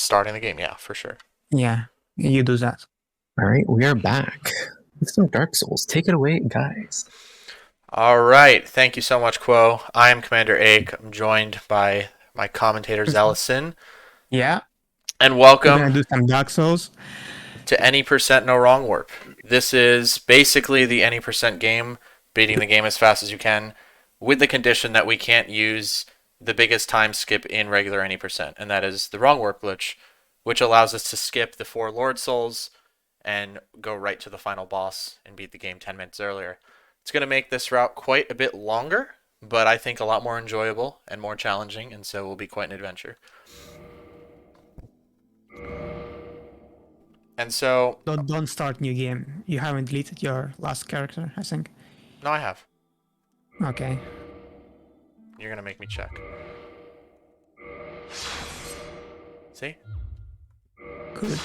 starting the game, yeah, for sure. Yeah, you do that. All right, we are back with some Dark Souls. Take it away, guys. All right, thank you so much, Quo. I am CommanderAIK. I'm joined by my commentator, Zellison. Yeah, And we're welcome gonna do some Dark Souls. to Any Percent No Wrong Warp. This is basically the Any Percent game, beating the game as fast as you can, with the condition that we can't use the biggest time skip in regular Any Percent, and that is the Wrong Warp glitch, which allows us to skip the 4 Lord Souls and go right to the final boss and beat the game 10 minutes earlier. It's going to make this route quite a bit longer, but I think a lot more enjoyable and more challenging, and so will be quite an adventure. And so... Don't start new game. You haven't deleted your last character, I think. No, I have. Okay. You're going to make me check. See? Good.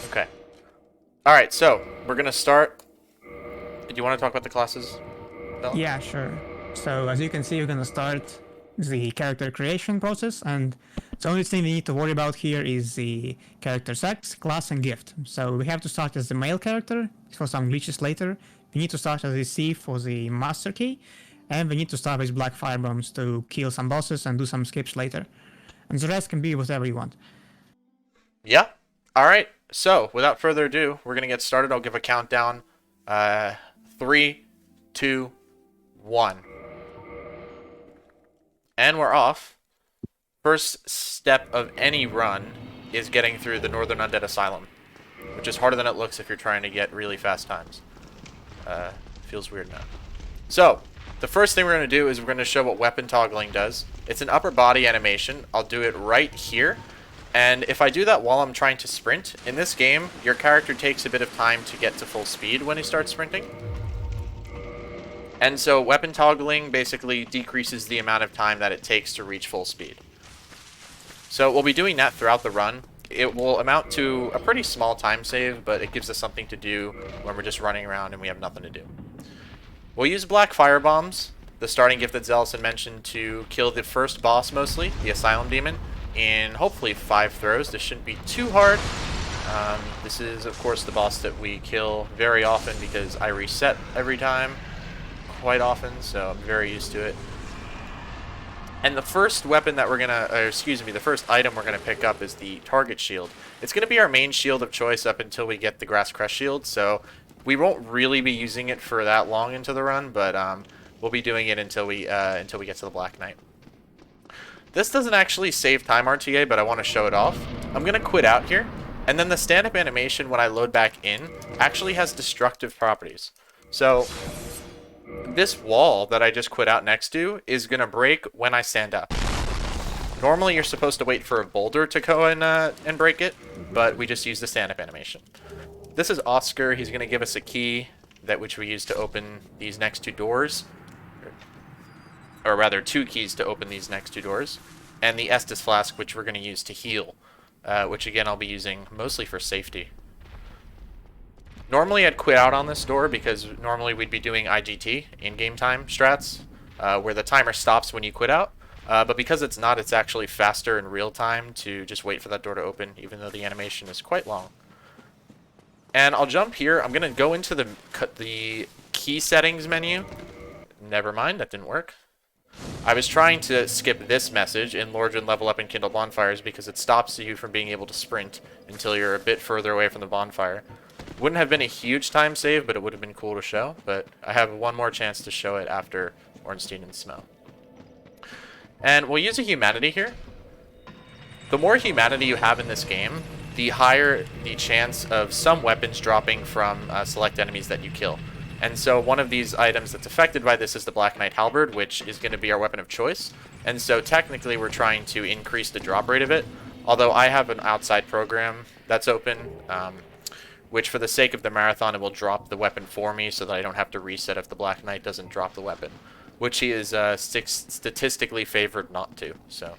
Okay. Alright, so we're going to start... Do you want to talk about the classes, Bella? Yeah, sure. So as you can see, we're gonna start the character creation process, and the only thing we need to worry about here is the character sex, class, and gift. So we have to start as the male character for some glitches later. We need to start as the thief for the master key, and we need to start with black firebombs to kill some bosses and do some skips later. And the rest can be whatever you want. Yeah. Alright, so without further ado, we're going to get started. I'll give a countdown. 3, 2, 1. And we're off. First step of any run is getting through the Northern Undead Asylum, which is harder than it looks if you're trying to get really fast times. Feels weird now. So, the first thing we're going to do is we're going to show what weapon toggling does. It's an upper body animation. I'll do it right here. And if I do that while I'm trying to sprint, in this game, your character takes a bit of time to get to full speed when he starts sprinting. And so weapon toggling basically decreases the amount of time that it takes to reach full speed. So we'll be doing that throughout the run. It will amount to a pretty small time save, but it gives us something to do when we're just running around and we have nothing to do. We'll use black firebombs, the starting gift that Zellison mentioned, to kill the first boss mostly, the Asylum Demon, in hopefully 5 throws. This shouldn't be too hard. This is, of course, the boss that we kill very often because I reset every time. Quite often, so I'm very used to it. And the first weapon that we're gonna, the first item we're gonna pick up is the target shield. It's gonna be our main shield of choice up until we get the Grass Crest shield, so we won't really be using it for that long into the run, but we'll be doing it until we get to the Black Knight. This doesn't actually save time RTA, but I want to show it off. I'm gonna quit out here, and then the stand-up animation when I load back in actually has destructive properties. So this wall that I just quit out next to is going to break when I stand up. Normally you're supposed to wait for a boulder to go and break it, but we just use the stand-up animation. This is Oscar. He's going to give us a key which we use to open these next 2 doors. Or rather, 2 keys to open these next 2 doors. And the Estus Flask, which we're going to use to heal, which again I'll be using mostly for safety. Normally I'd quit out on this door because normally we'd be doing IGT, in-game time strats, where the timer stops when you quit out. But because it's not, it's actually faster in real time to just wait for that door to open, even though the animation is quite long. And I'll jump here. I'm going to go into the key settings menu. Never mind, that didn't work. I was trying to skip this message in Lordran Level Up and Kindle Bonfires because it stops you from being able to sprint until you're a bit further away from the bonfire. Wouldn't have been a huge time save, but it would have been cool to show. But I have one more chance to show it after Ornstein and Smell. And we'll use a humanity here. The more humanity you have in this game, the higher the chance of some weapons dropping from select enemies that you kill. And so one of these items that's affected by this is the Black Knight Halberd, which is going to be our weapon of choice. And so technically we're trying to increase the drop rate of it. Although I have an outside program that's open, which for the sake of the marathon, it will drop the weapon for me so that I don't have to reset if the Black Knight doesn't drop the weapon, which he is statistically favored not to. So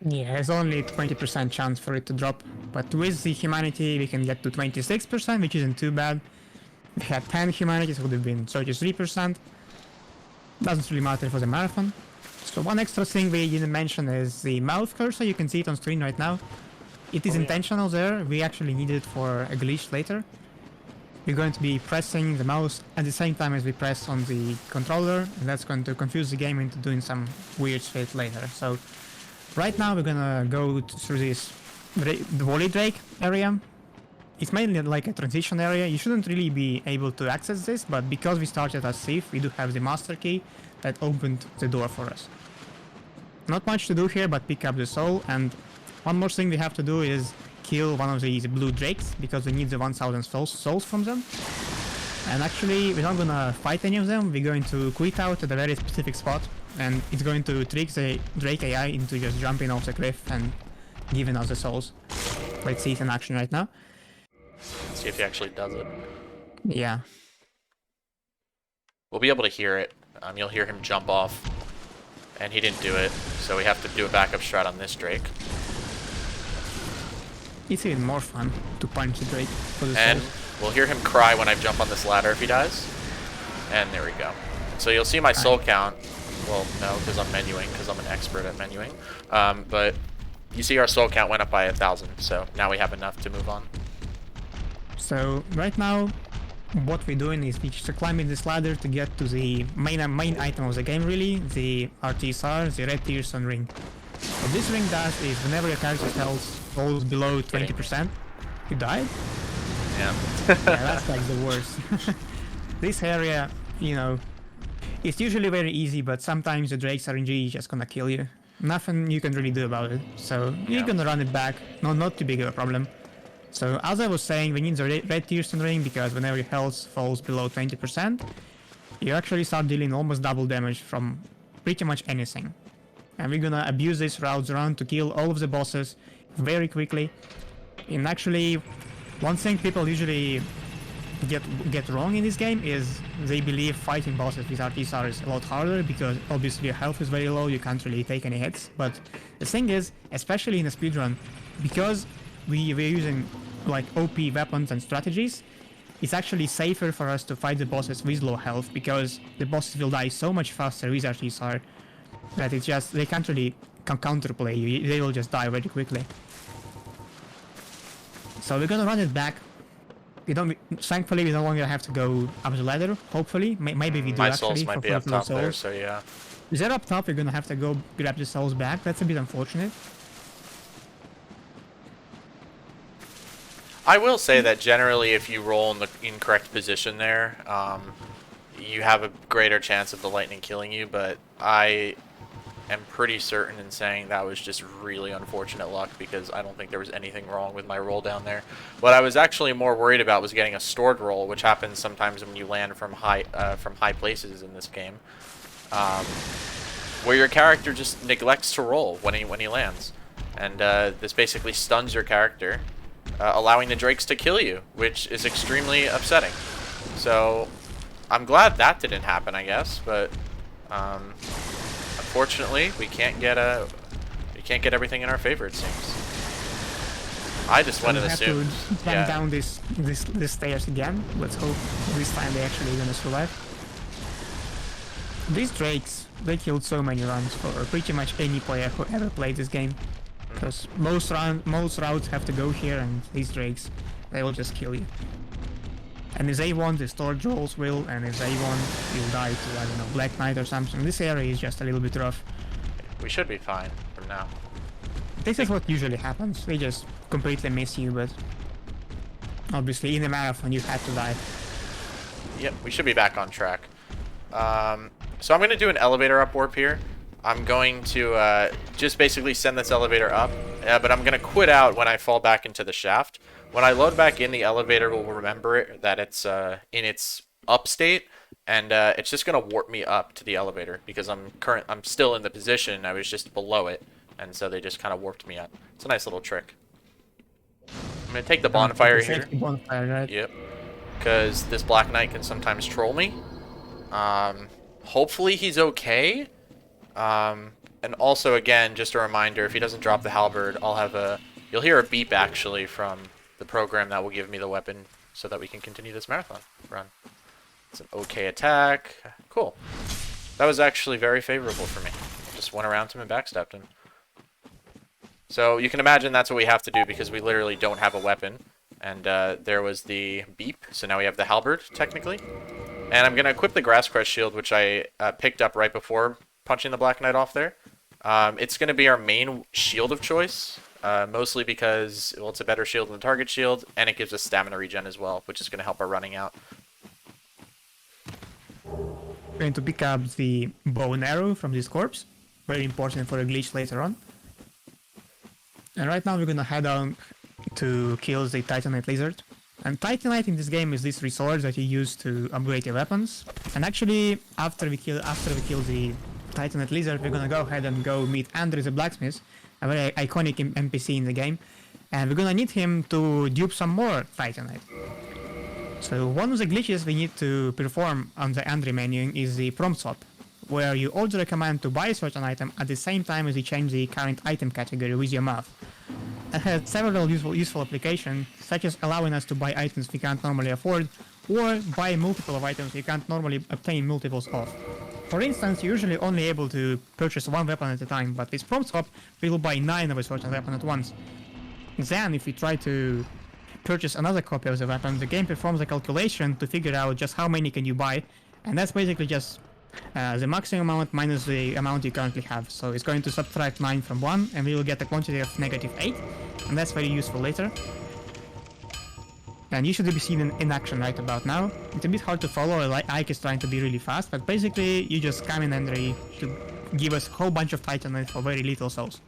Yeah, there's only 20% chance for it to drop, but with the humanity we can get to 26%, which isn't too bad. If we had 10 humanities, it would have been 33%. Doesn't really matter for the marathon. So one extra thing we didn't mention is the mouth cursor. You can see it on screen right now. It is intentional there. We actually need it for a glitch later. We're going to be pressing the mouse at the same time as we press on the controller, and that's going to confuse the game into doing some weird shit later. So right now we're gonna go through this the Volley Drake area. It's mainly like a transition area. You shouldn't really be able to access this, but because we started as Thief, we do have the master key that opened the door for us. Not much to do here, but pick up the soul, and one more thing we have to do is kill one of these blue drakes, because we need the 1000 souls from them. And actually, we're not gonna fight any of them, we're going to quit out at a very specific spot, and it's going to trick the Drake AI into just jumping off the cliff and giving us the souls. Let's see it in action right now. See if he actually does it. Yeah. We'll be able to hear it. You'll hear him jump off. And he didn't do it, so we have to do a backup strat on this Drake. It's even more fun to punch the Drake for the And souls. we'll hear him cry when I jump on this ladder if he dies. And there we go. So you'll see my soul count. Well, no, because I'm menuing, because I'm an expert at menuing. But you see our soul count went up by 1,000, so now we have enough to move on. So right now, what we're doing is we're just climbing this ladder to get to the main item of the game, really, the RTSR, the Red Tearstone Ring. What this ring does is whenever your character's health falls below 20%, you die. Yeah. Yeah, that's like the worst. This area, you know, it's usually very easy, but sometimes the Drake's RNG is just gonna kill you. Nothing you can really do about it. So you're gonna run it back. No, not too big of a problem. So as I was saying, we need the Red Tearstone Ring because whenever your health falls below 20%, you actually start dealing almost double damage from pretty much anything. And we're gonna abuse this routes around to kill all of the bosses very quickly. And actually, one thing people usually get wrong in this game is they believe fighting bosses with RTSR is a lot harder because obviously your health is very low, you can't really take any hits. But the thing is, especially in a speedrun, because we're using like OP weapons and strategies, it's actually safer for us to fight the bosses with low health because the bosses will die so much faster with RTSR that it's just, they can't really counterplay you, they will just die very quickly. So we're gonna run it back. Thankfully we no longer have to go up the ladder, hopefully. Maybe we do My actually. souls might be up top there, so yeah. If they're up top, we're gonna have to go grab the souls back. That's a bit unfortunate. I will say that generally if you roll in the incorrect position there, you have a greater chance of the lightning killing you, but I am pretty certain in saying that was just really unfortunate luck because I don't think there was anything wrong with my roll down there. What I was actually more worried about was getting a stored roll, which happens sometimes when you land from high places in this game, where your character just neglects to roll when he lands, and this basically stuns your character, allowing the drakes to kill you, which is extremely upsetting. So I'm glad that didn't happen, I guess, but unfortunately we can't get everything in our favor, it seems. I just went and assumed. We have to climb down this stairs again. Let's hope this time they're actually gonna survive. These drakes, they killed so many runs for pretty much any player who ever played this game. Because most routes have to go here, and these drakes, they will just kill you. And if they want, the storage rolls will, and if they want, you'll die to, I don't know, Black Knight or something. This area is just a little bit rough. We should be fine from now. This is what usually happens. They just completely miss you, but obviously in the marathon you had to die. Yep, we should be back on track. So I'm going to do an elevator up warp here. I'm going to just basically send this elevator up, but I'm going to quit out when I fall back into the shaft. When I load back in, the elevator will remember that it's in its up state, and it's just going to warp me up to the elevator because I'm still in the position. I was just below it, and so they just kind of warped me up. It's a nice little trick. I'm going to take the bonfire here. Bonfire, right? Yep. Because this Black Knight can sometimes troll me. Hopefully he's okay. And also, again, just a reminder, if he doesn't drop the halberd, you'll hear a beep, actually, from the program that will give me the weapon so that we can continue this marathon run. It's an okay attack. Cool. That was actually very favorable for me. Just went around him and backstabbed him. So you can imagine that's what we have to do because we literally don't have a weapon. And there was the beep, so now we have the halberd, technically. And I'm going to equip the Grass Crest Shield, which I picked up right before punching the Black Knight off there. It's going to be our main shield of choice, mostly because, well, it's a better shield than the target shield, and it gives us stamina regen as well, which is going to help our running out. Going to pick up the bow and arrow from this corpse. Very important for a glitch later on. And right now we're going to head on to kill the Titanite Lizard. And Titanite in this game is this resource that you use to upgrade your weapons. And actually, after we kill the Titanite Lizard, we're gonna go ahead and go meet Andrew the Blacksmith, a very iconic NPC in the game. And we're gonna need him to dupe some more Titanite. So one of the glitches we need to perform on the Andrew menu is the prompt swap, where you order a command to buy a certain item at the same time as you change the current item category with your mouse. It has several useful applications, such as allowing us to buy items we can't normally afford, or buy multiple of items we can't normally obtain multiples of. For instance, you're usually only able to purchase one weapon at a time, but with prompt swap, we will buy 9 of a certain weapon at once. Then, if we try to purchase another copy of the weapon, the game performs a calculation to figure out just how many can you buy, and that's basically just the maximum amount minus the amount you currently have. So it's going to subtract 9 from 1, and we will get a quantity of -8, and that's very useful later. And you should be seen in action right about now. It's a bit hard to follow, like AIK is trying to be really fast, but basically you just come in and to give us a whole bunch of Titanite for very little souls.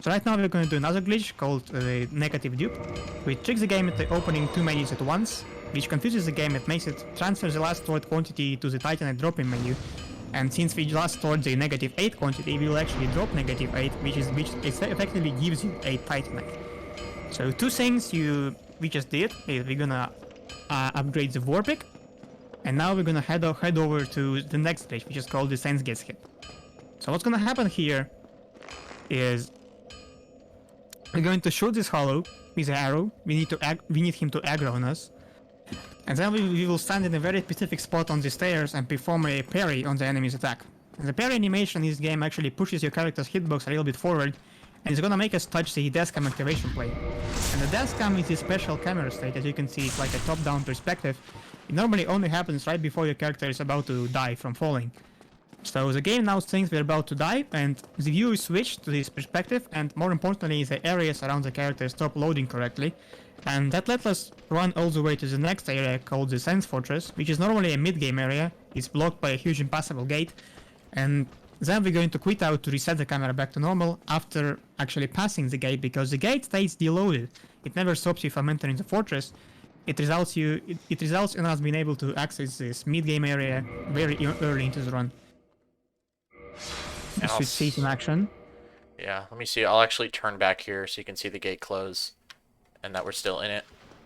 So right now we're going to do another glitch called the Negative Dupe, which tricks the game into opening 2 menus at once, which confuses the game. It makes it transfer the last stored quantity to the Titanite drop-in menu. And since we last stored the -8 quantity, we will actually drop -8, which effectively gives you 8 Titanite. So 2 things we just did is we're gonna upgrade the Warpick, and now we're gonna head over to the next glitch, which is called the Sense Gets Hit. So what's gonna happen here is we're going to shoot this hollow with an arrow. We need him to aggro on us. And then we will stand in a very specific spot on the stairs and perform a parry on the enemy's attack. And the parry animation in this game actually pushes your character's hitbox a little bit forward, and it's gonna make us touch the dashcam activation plane. And the dashcam is a special camera state. As you can see, it's like a top-down perspective. It normally only happens right before your character is about to die from falling. So the game now thinks we're about to die, and the view is switched to this perspective, and more importantly, the areas around the character stop loading correctly. And that lets us run all the way to the next area called the Sense Fortress, which is normally a mid-game area. It's blocked by a huge impassable gate, and then we're going to quit out to reset the camera back to normal after actually passing the gate, because the gate stays deloaded. It never stops you from entering the fortress. It results in us being able to access this mid-game area very early into the run. You should see it in action. Yeah, let me see. I'll actually turn back here so you can see the gate close, and that we're still in it.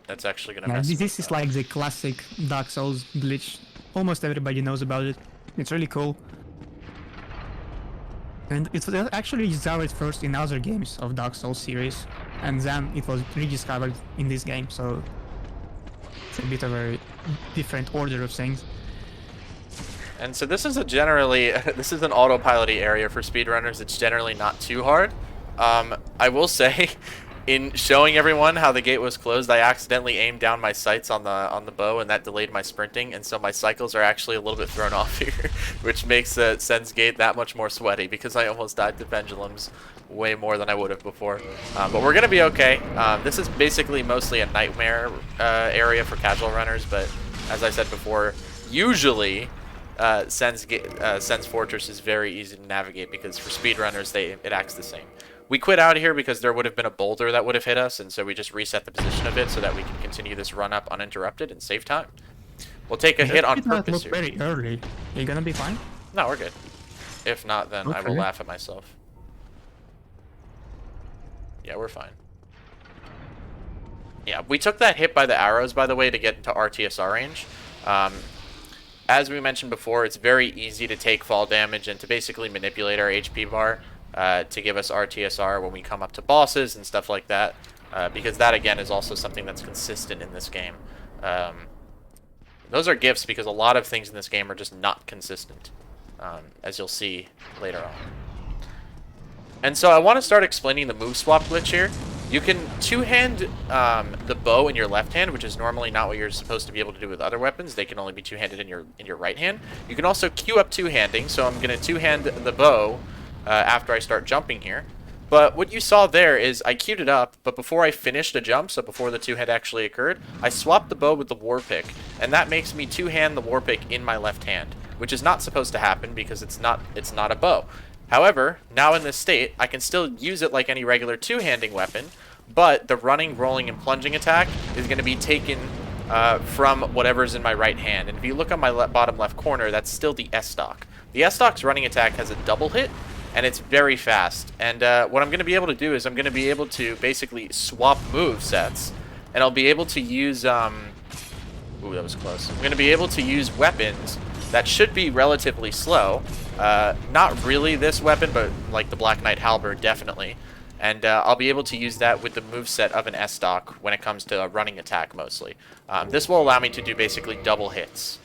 That's actually gonna mess. This is like the classic Dark Souls glitch. Almost everybody knows about it. It's really cool. And it's actually discovered first in other games of Dark Souls series, and then it was rediscovered in this game, so it's a bit of a different order of things. And so this is this is an autopilot-y area for speedrunners. It's generally not too hard. I will say, in showing everyone how the gate was closed, I accidentally aimed down my sights on the bow, and that delayed my sprinting, and so my cycles are actually a little bit thrown off here, which makes Sen's Gate that much more sweaty, because I almost died to pendulums way more than I would have before. But we're gonna be okay. This is basically mostly a nightmare area for casual runners, but as I said before, usually Sen's Fortress is very easy to navigate, because for speedrunners it acts the same. We quit out of here because there would have been a boulder that would have hit us, and so we just reset the position of it so that we can continue this run up uninterrupted and save time. We'll take a hit on purpose here. Very early. Are you gonna be fine? No, we're good. If not, then I will laugh at myself. Yeah, we're fine. Yeah, we took that hit by the arrows, by the way, to get into RTSR range. As we mentioned before, it's very easy to take fall damage and to basically manipulate our HP bar to give us RTSR when we come up to bosses and stuff like that, because that, again, is also something that's consistent in this game. Those are gifts, because a lot of things in this game are just not consistent, as you'll see later on. And so I want to start explaining the move swap glitch here. You can two-hand the bow in your left hand, which is normally not what you're supposed to be able to do with other weapons. They can only be two-handed in your right hand. You can also queue up two-handing, so I'm going to two-hand the bow after I start jumping here. But what you saw there is I queued it up, but before I finished a jump, so before the two-hand actually occurred, I swapped the bow with the war pick, and that makes me two-hand the war pick in my left hand, which is not supposed to happen because it's not a bow. However, now in this state, I can still use it like any regular two-handing weapon, but the running, rolling, and plunging attack is going to be taken from whatever's in my right hand. And if you look on my bottom left corner, that's still the S-Stock. The S-Stock's running attack has a double hit, and it's very fast. And what I'm going to be able to do is I'm going to be able to basically swap move sets, and I'll be able to use... Ooh, that was close. I'm going to be able to use weapons that should be relatively slow. Not really this weapon, but like the Black Knight Halberd, definitely. And I'll be able to use that with the moveset of an S-Stock when it comes to running attack, mostly. This will allow me to do basically double hits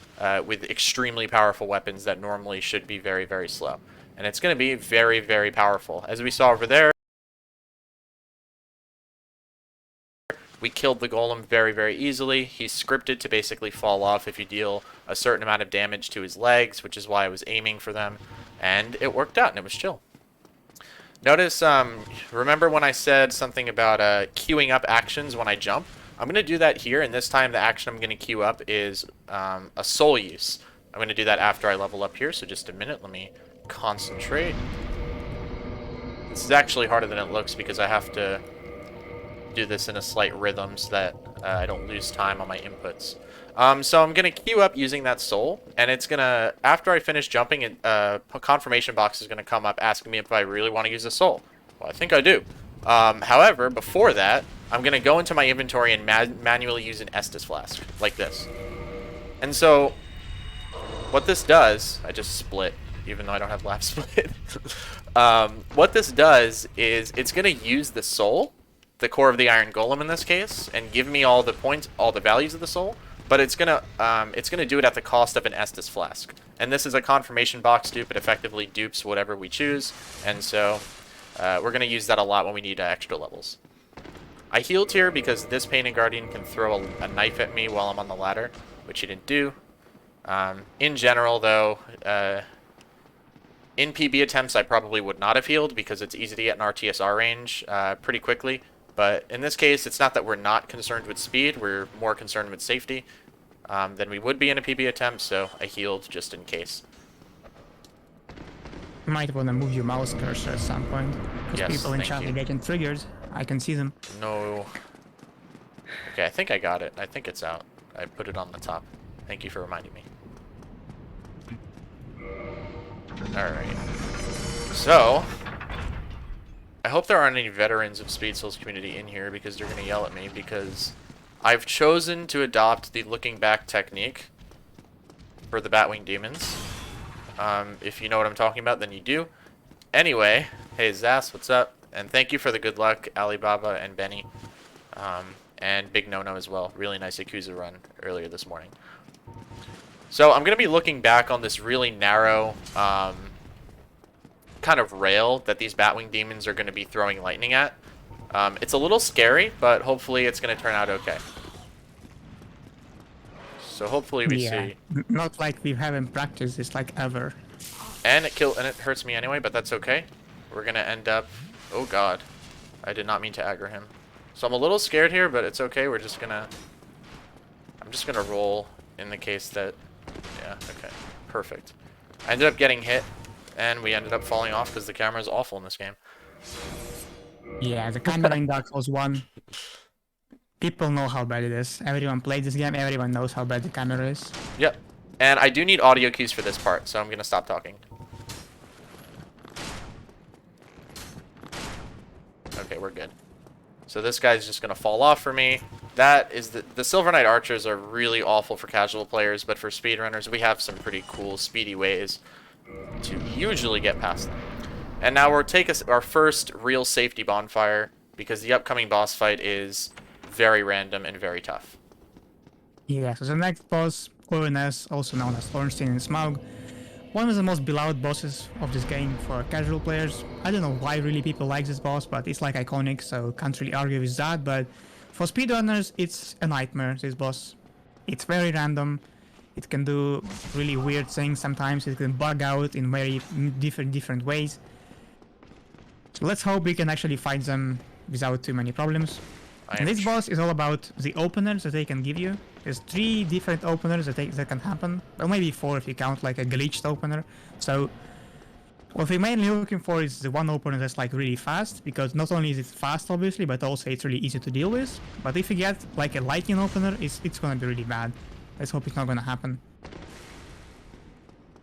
with extremely powerful weapons that normally should be very, very slow. And it's going to be very, very powerful. As we saw over there, we killed the golem very, very easily. He's scripted to basically fall off if you deal a certain amount of damage to his legs, which is why I was aiming for them. And it worked out, and it was chill. Notice, remember when I said something about queuing up actions when I jump? I'm going to do that here, and this time the action I'm going to queue up is a soul use. I'm going to do that after I level up here, so just a minute. Let me concentrate. This is actually harder than it looks because I have to do this in a slight rhythm so that I don't lose time on my inputs. So I'm going to queue up using that soul, and it's going to, after I finish jumping, a confirmation box is going to come up asking me if I really want to use a soul. Well, I think I do. However, before that, I'm going to go into my inventory and manually use an Estus flask, like this. And so, what this does, I just split, even though I don't have lap split. What this does is it's going to use the soul, the core of the Iron Golem in this case, and give me all the points, all the values of the soul. But it's gonna do it at the cost of an Estus flask. And this is a confirmation box dupe. It effectively dupes whatever we choose. And so we're gonna use that a lot when we need extra levels. I healed here because this Painted Guardian can throw a knife at me while I'm on the ladder, which he didn't do. In general, though, in PB attempts, I probably would not have healed because it's easy to get an RTSR range pretty quickly. But in this case, it's not that we're not concerned with speed. We're more concerned with safety than we would be in a PB attempt, so I healed just in case. You might want to move your mouse cursor at some point. Because Yes, people in thank chat you. are getting triggered. I can see them. No. Okay, I think I got it. I think it's out. I put it on the top. Thank you for reminding me. Alright. So, I hope there aren't any veterans of Speed Souls community in here because they're going to yell at me because I've chosen to adopt the looking back technique for the Batwing Demons. If you know what I'm talking about, then you do. Anyway, hey Zas, what's up? And thank you for the good luck, Alibaba and Benny. And Big No-No as well. Really nice Yakuza run earlier this morning. So I'm going to be looking back on this really narrow kind of rail that these Batwing Demons are going to be throwing lightning at. It's a little scary, but hopefully it's going to turn out okay. So hopefully we see. Not like we haven't practiced this like ever. And it hurts me anyway, but that's okay. We're going to end up... Oh god. I did not mean to aggro him. So I'm a little scared here, but it's okay. We're just going to... I'm just going to roll in the case that... Yeah, okay. Perfect. I ended up getting hit. And we ended up falling off because the camera is awful in this game. Yeah, the camera in Dark Souls 1. People know how bad it is. Everyone played this game, everyone knows how bad the camera is. Yep. And I do need audio cues for this part, so I'm going to stop talking. Okay, we're good. So this guy's just going to fall off for me. That is the Silver Knight Archers are really awful for casual players, but for speedrunners, we have some pretty cool, speedy ways to usually get past them. And now we'll take our first real safety bonfire because the upcoming boss fight is very random and very tough. Yeah, so the next boss, ONS, also known as Ornstein and Smaug, one of the most beloved bosses of this game for casual players. I don't know why really people like this boss, but it's like iconic, so can't really argue with that. But for speedrunners, it's a nightmare, this boss. It's very random. It can do really weird things sometimes. It can bug out in very different ways. So let's hope we can actually fight them without too many problems. And this boss is all about the openers that they can give you. There's 3 different openers that can happen, or maybe 4 if you count like a glitched opener. So what we're mainly looking for is the one opener that's like really fast, because not only is it fast obviously, but also it's really easy to deal with. But if you get like a lightning opener, it's gonna be really bad. Let's hope it's not gonna happen.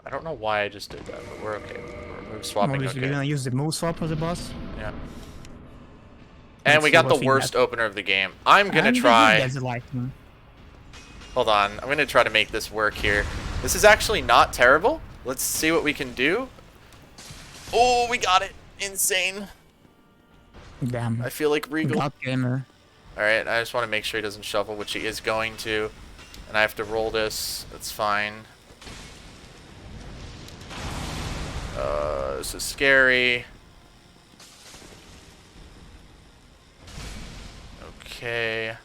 I don't know why I just did that, but we're okay. We're move swapping. Obviously, Okay. we're gonna use the move swap for the boss. Yeah. And Let's we see got what the we worst get. opener of the game. I'm gonna And try. That's the lightning. Hold on. I'm gonna try to make this work here. This is actually not terrible. Let's see what we can do. Oh, we got it. Insane. Damn. I feel like Regal. God gamer. Alright, I just want to make sure he doesn't shuffle, which he is going to. And I have to roll this. That's fine. This is scary. Okay.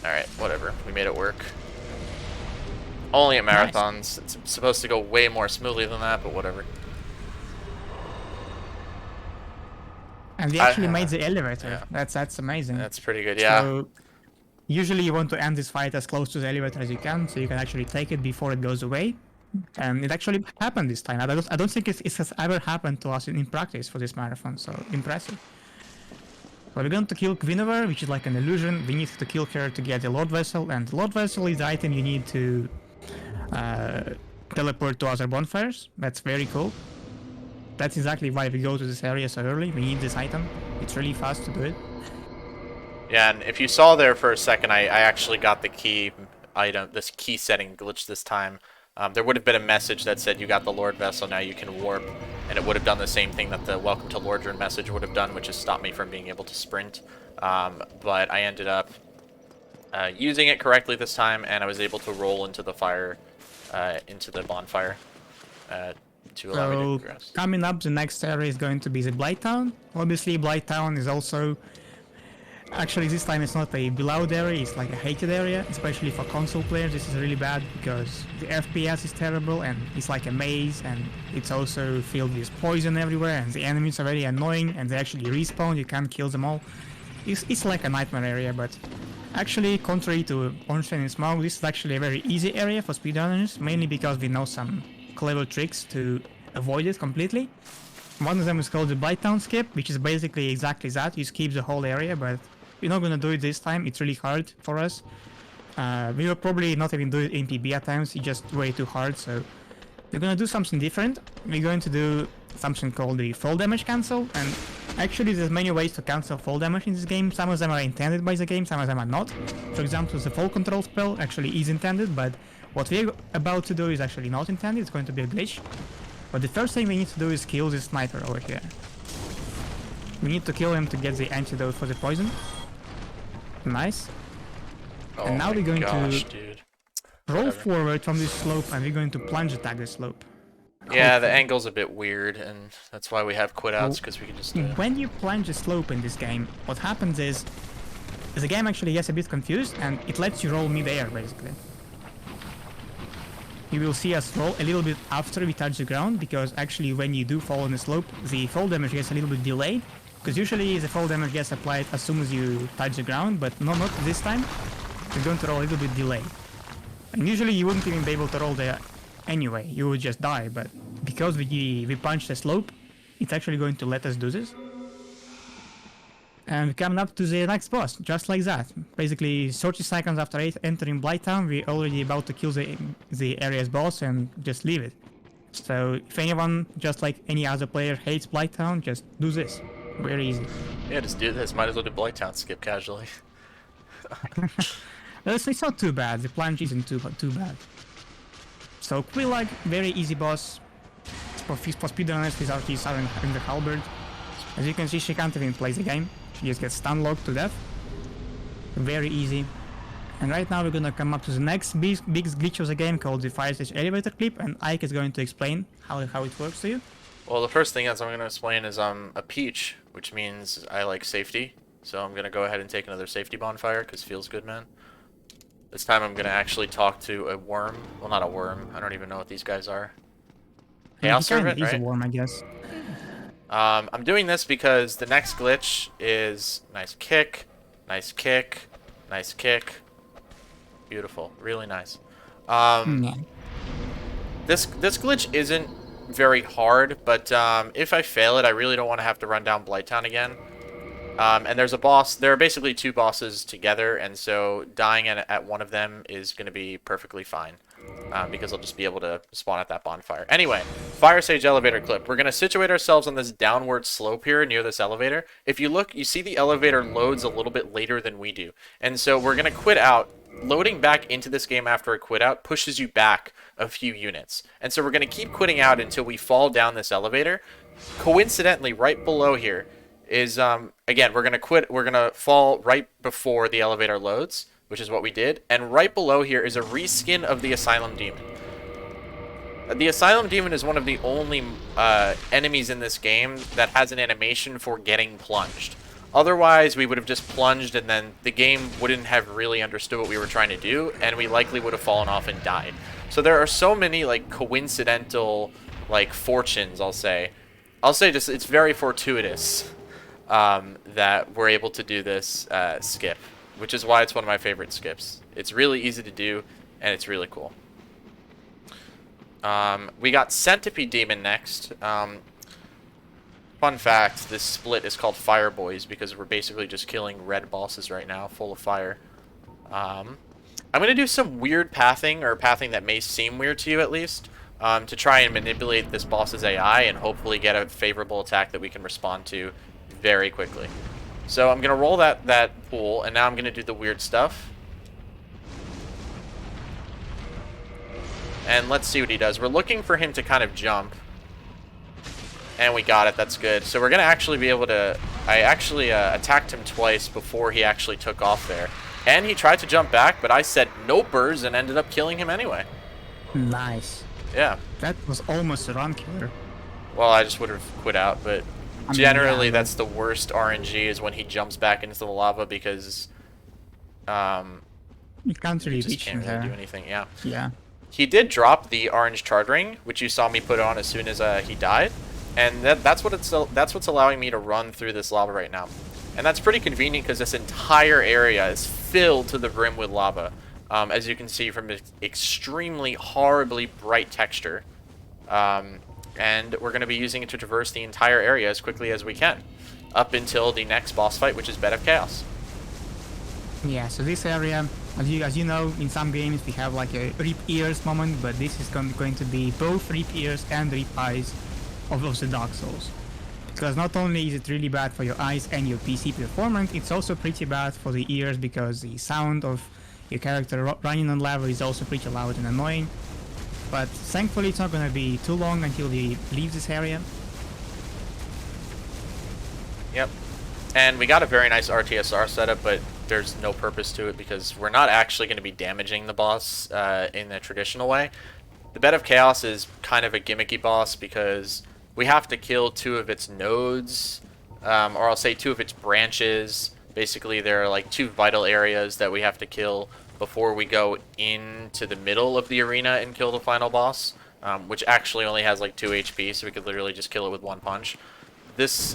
Alright, whatever. We made it work. Only at marathons. It's supposed to go way more smoothly than that, but whatever. And we actually made the elevator. Yeah. That's amazing. That's pretty good, yeah. So, usually you want to end this fight as close to the elevator as you can, so you can actually take it before it goes away. And it actually happened this time. I don't think it has ever happened to us in practice for this marathon, so impressive. So we're going to kill Guinevere, which is like an illusion. We need to kill her to get the Lord Vessel, and the Lord Vessel is the item you need to teleport to other bonfires. That's very cool. That's exactly why we go to this area so early. We need this item. It's really fast to do it. Yeah, and if you saw there for a second, I actually got the key item, this key setting glitch this time. There would have been a message that said you got the Lord Vessel, now you can warp, and it would have done the same thing that the Welcome to Lordran message would have done, which is stop me from being able to sprint. But I ended up using it correctly this time, and I was able to roll into the fire, into the bonfire, to allow me to progress. Coming up, the next area is going to be the Blighttown. Obviously, Blighttown is also... Actually, this time it's not a beloved area, it's like a hated area, especially for console players. This is really bad because the FPS is terrible and it's like a maze, and it's also filled with poison everywhere, and the enemies are very annoying and they actually respawn, you can't kill them all. It's like a nightmare area, but actually, contrary to Onsen and Smog, this is actually a very easy area for speedrunners, mainly because we know some clever tricks to avoid it completely. One of them is called the Blighttown skip, which is basically exactly that. You skip the whole area, but we're not gonna do it this time. It's really hard for us. We will probably not even do it in PB at times. It's just way too hard. So we're gonna do something different. We're going to do something called the fall damage cancel. And actually, there's many ways to cancel fall damage in this game. Some of them are intended by the game, some of them are not. For example, the fall control spell actually is intended, but what we're about to do is actually not intended. It's going to be a glitch. But the first thing we need to do is kill this sniper over here. We need to kill him to get the antidote for the poison. Nice. Oh and now we're going to dude. roll forward from this slope, and we're going to plunge attack this slope. Yeah, the angle's a bit weird, and that's why we have quit outs, because we can just... When you plunge a slope in this game, what happens is the game actually gets a bit confused, and it lets you roll mid-air, basically. You will see us roll a little bit after we touch the ground, because actually when you do fall on the slope, the fall damage gets a little bit delayed. Because usually the fall damage gets applied as soon as you touch the ground, but no, not this time. You're going to roll a little bit delayed. And usually you wouldn't even be able to roll there anyway, you would just die, but because we punched the slope, it's actually going to let us do this. And coming up to the next boss, just like that. Basically, 30 seconds after entering Blighttown, we're already about to kill the area's boss and just leave it. So if anyone, just like any other player, hates Blighttown, just do this. Very easy. Yeah, just do this. Might as well do Blighttown skip casually. It's not too bad. The plunge isn't too bad. So Quill-like, very easy boss. For speedrunners, his arties are in the halberd. As you can see, she can't even play the game. She just gets stun locked to death. Very easy. And right now we're gonna come up to the next big glitch of the game called the fire stage elevator clip, and Ike is going to explain how it works to you. Well, the first thing that I'm going to explain is I'm a peach, which means I like safety. So I'm going to go ahead and take another safety bonfire, because feels good, man. This time I'm going to actually talk to a worm. Well, not a worm. I don't even know what these guys are. Chaos Servant, He's right? a worm, I guess. I'm doing this because the next glitch is nice kick, nice kick, nice kick. Beautiful. Really nice. Yeah. This glitch isn't very hard, but if I fail it, I really don't want to have to run down Blighttown again. And there's a boss. There are basically two bosses together, and so dying at one of them is going to be perfectly fine. Because I'll just be able to spawn at that bonfire. Anyway, fire stage elevator clip. We're going to situate ourselves on this downward slope here near this elevator. If you look, you see the elevator loads a little bit later than we do. And so we're going to quit out. Loading back into this game after a quit out pushes you back a few units. And so we're going to keep quitting out until we fall down this elevator. Coincidentally, right below here is, again, we're going to quit. We're going to fall right before the elevator loads, which is what we did. And right below here is a reskin of the Asylum Demon. The Asylum Demon is one of the only enemies in this game that has an animation for getting plunged. Otherwise, we would have just plunged and then the game wouldn't have really understood what we were trying to do, and we likely would have fallen off and died. So there are so many, like, coincidental, like, fortunes, I'll say. Just, it's very fortuitous that we're able to do this skip, which is why it's one of my favorite skips. It's really easy to do, and it's really cool. We got Centipede Demon next. Fun fact, this split is called Fire Boys because we're basically just killing red bosses right now, full of fire. I'm going to do some weird pathing, or pathing that may seem weird to you at least, to try and manipulate this boss's AI and hopefully get a favorable attack that we can respond to very quickly. So I'm going to roll that pool, and now I'm going to do the weird stuff. And let's see what he does. We're looking for him to kind of jump. And we got it. That's good. So we're going to actually be able to... I actually attacked him twice before he actually took off there. And he tried to jump back, but I said nopers and ended up killing him anyway. Nice. Yeah. That was almost a run killer. Well, I just would have quit out, but generally that's the worst RNG is when he jumps back into the lava because... you can't really you just reach can't him really do there. anything. Yeah. Yeah. He did drop the orange charge ring, which you saw me put on as soon as he died. And that's what's allowing me to run through this lava right now. And that's pretty convenient because this entire area is filled to the brim with lava. As you can see from the extremely horribly bright texture. And we're going to be using it to traverse the entire area as quickly as we can. Up until the next boss fight, which is Bed of Chaos. Yeah, so this area, as you know, in some games we have like a rip ears moment, but this is going to be both rip ears and rip eyes of the Dark Souls. Because not only is it really bad for your eyes and your PC performance, it's also pretty bad for the ears because the sound of your character running on lava is also pretty loud and annoying. But thankfully it's not going to be too long until he leaves this area. Yep. And we got a very nice RTSR setup, but there's no purpose to it because we're not actually going to be damaging the boss in the traditional way. The Bed of Chaos is kind of a gimmicky boss because we have to kill two of its nodes, or I'll say two of its branches. Basically, there are like two vital areas that we have to kill before we go into the middle of the arena and kill the final boss, which actually only has like 2 HP, so we could literally just kill it with one punch. This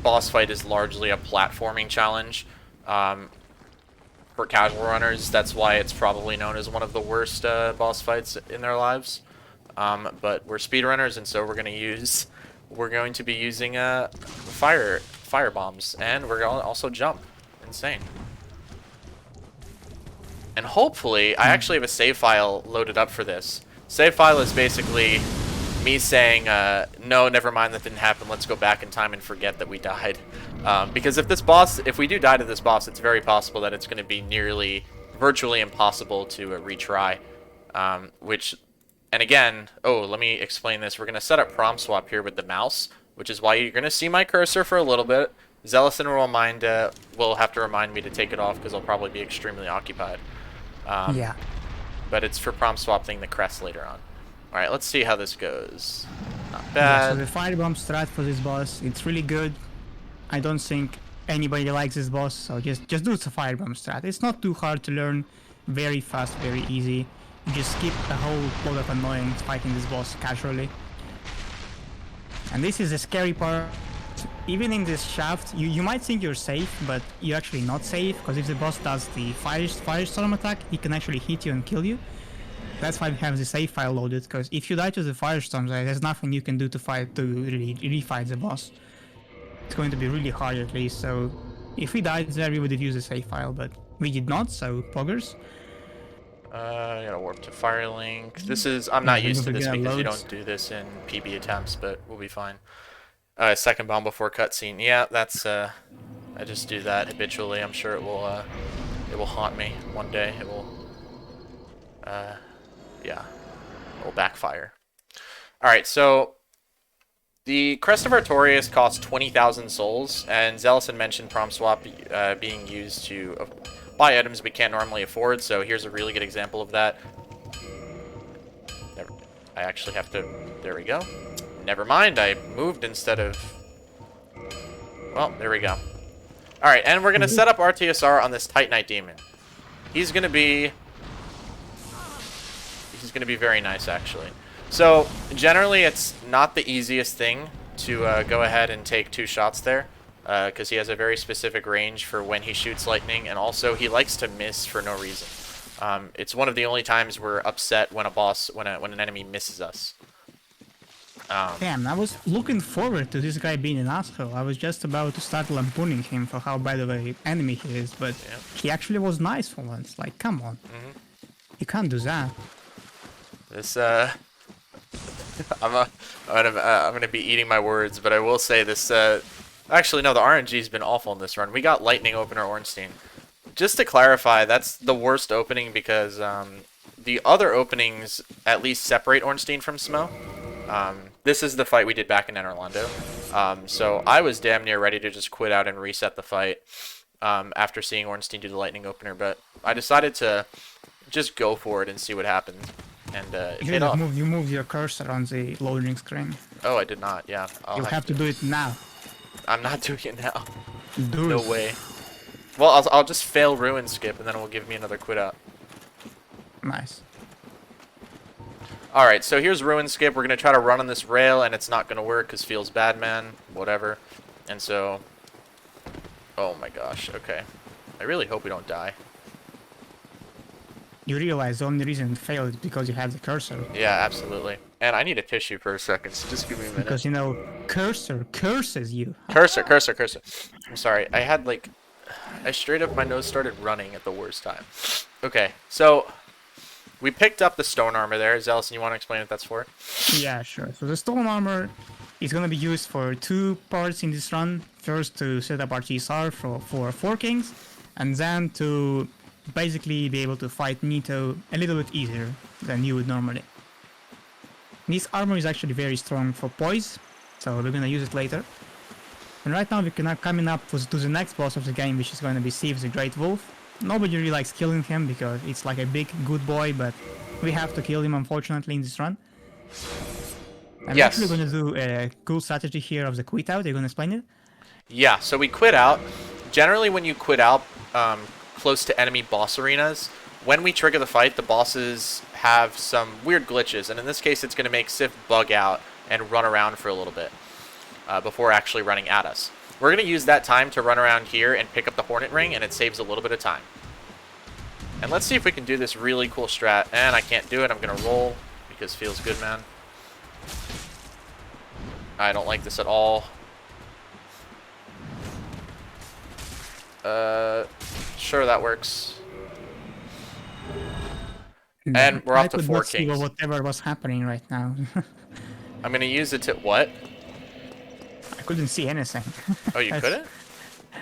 boss fight is largely a platforming challenge for casual runners. That's why it's probably known as one of the worst boss fights in their lives. But we're speedrunners, and so we're going to be using fire bombs, and we're going to also jump. Insane. And hopefully, I actually have a save file loaded up for this. Save file is basically me saying, no, never mind, that didn't happen. Let's go back in time and forget that we died. Because if we do die to this boss, it's very possible that it's going to be virtually impossible to retry. And again, let me explain this. We're going to set up prompt swap here with the mouse, which is why you're going to see my cursor for a little bit. Zealous will have to remind me to take it off because I'll probably be extremely occupied. Yeah. But it's for prompt swapping the crest later on. Alright, let's see how this goes. Not Yeah, so bad. the firebomb strat for this boss, it's really good. I don't think anybody likes this boss, so just do the firebomb strat. It's not too hard to learn, very fast, very easy. You just skip a whole load of annoyance fighting this boss casually. And this is the scary part. Even in this shaft, you might think you're safe, but you're actually not safe, because if the boss does the firestorm attack, he can actually hit you and kill you. That's why we have the save file loaded, because if you die to the firestorm, there's nothing you can do to really refight the boss. It's going to be really hard at least, so if we died there, we would have used the save file, but we did not, so poggers. I gotta warp to Firelink. I'm not used to this because you loads. don't do this in PB attempts, but we'll be fine. Second bomb before cutscene. Yeah, that's, I just do that habitually. I'm sure it will haunt me one day. It will, yeah, it will backfire. Alright, so the Crest of Artorias costs 20,000 souls, and Zealison mentioned prompt swap being used to buy items we can't normally afford, so here's a really good example of that. I actually have to... There we go. Never mind, I moved instead of... Well, there we go. Alright, and we're going to set up RTSR on this Titanite Demon. He's going to be very nice, actually. So, generally, it's not the easiest thing to go ahead and take 2 shots there, because he has a very specific range for when he shoots lightning, and also he likes to miss for no reason. It's one of the only times we're upset when when an enemy misses us. Damn, I was looking forward to this guy being an asshole. I was just about to start lampooning him for how bad of an enemy he is, but he actually was nice for once. Like, come on. You can't do that. This, I'm gonna be eating my words, but I will say this, actually, no, the RNG's been awful in this run. We got Lightning Opener Ornstein. Just to clarify, that's the worst opening because the other openings at least separate Ornstein from Smo. This is the fight we did back in Orlando. So I was damn near ready to just quit out and reset the fight after seeing Ornstein do the Lightning Opener, but I decided to just go for it and see what happened. And it paid off. You moved your cursor on the loading screen. Oh, I did not, yeah. You'll have to do it now. I'm not doing it now. Do No it. way. Well, I'll just fail Ruin Skip, and then it will give me another quit out. Nice. Alright, so here's Ruin Skip. We're going to try to run on this rail, and it's not going to work because feels bad, man. Whatever. And so... Oh my gosh, okay. I really hope we don't die. You realize the only reason it failed is because you have the cursor. Yeah, absolutely. And I need a tissue for a second, so just give me a minute. Because, you know, cursor curses you. Cursor. I'm sorry, I had like... I straight up, my nose started running at the worst time. Okay, so... We picked up the stone armor there. Zealous, you want to explain what that's for? Yeah, sure. So the stone armor is going to be used for 2 parts in this run. First, to set up RTSR for 4 kings, and then to basically be able to fight Nito a little bit easier than you would normally. This armor is actually very strong for poise, so we're going to use it later. And right now we're coming up to the next boss of the game, which is going to be Sieves the Great Wolf. Nobody really likes killing him because it's like a big good boy, but we have to kill him unfortunately in this run. I'm actually going to do a cool strategy here of the quit out. Are you going to explain it? Yeah, so we quit out. Generally when you quit out close to enemy boss arenas, when we trigger the fight, the bosses have some weird glitches, and in this case it's going to make Sif bug out and run around for a little bit before actually running at us. We're going to use that time to run around here and pick up the Hornet Ring, and it saves a little bit of time. And let's see if we can do this really cool strat. And I can't do it. I'm going to roll because it feels good, man. I don't like this at all. Sure, that works. And we're off to 4 kings. See whatever was happening right now. I'm going to use it to... What? I couldn't see anything. Oh, you couldn't?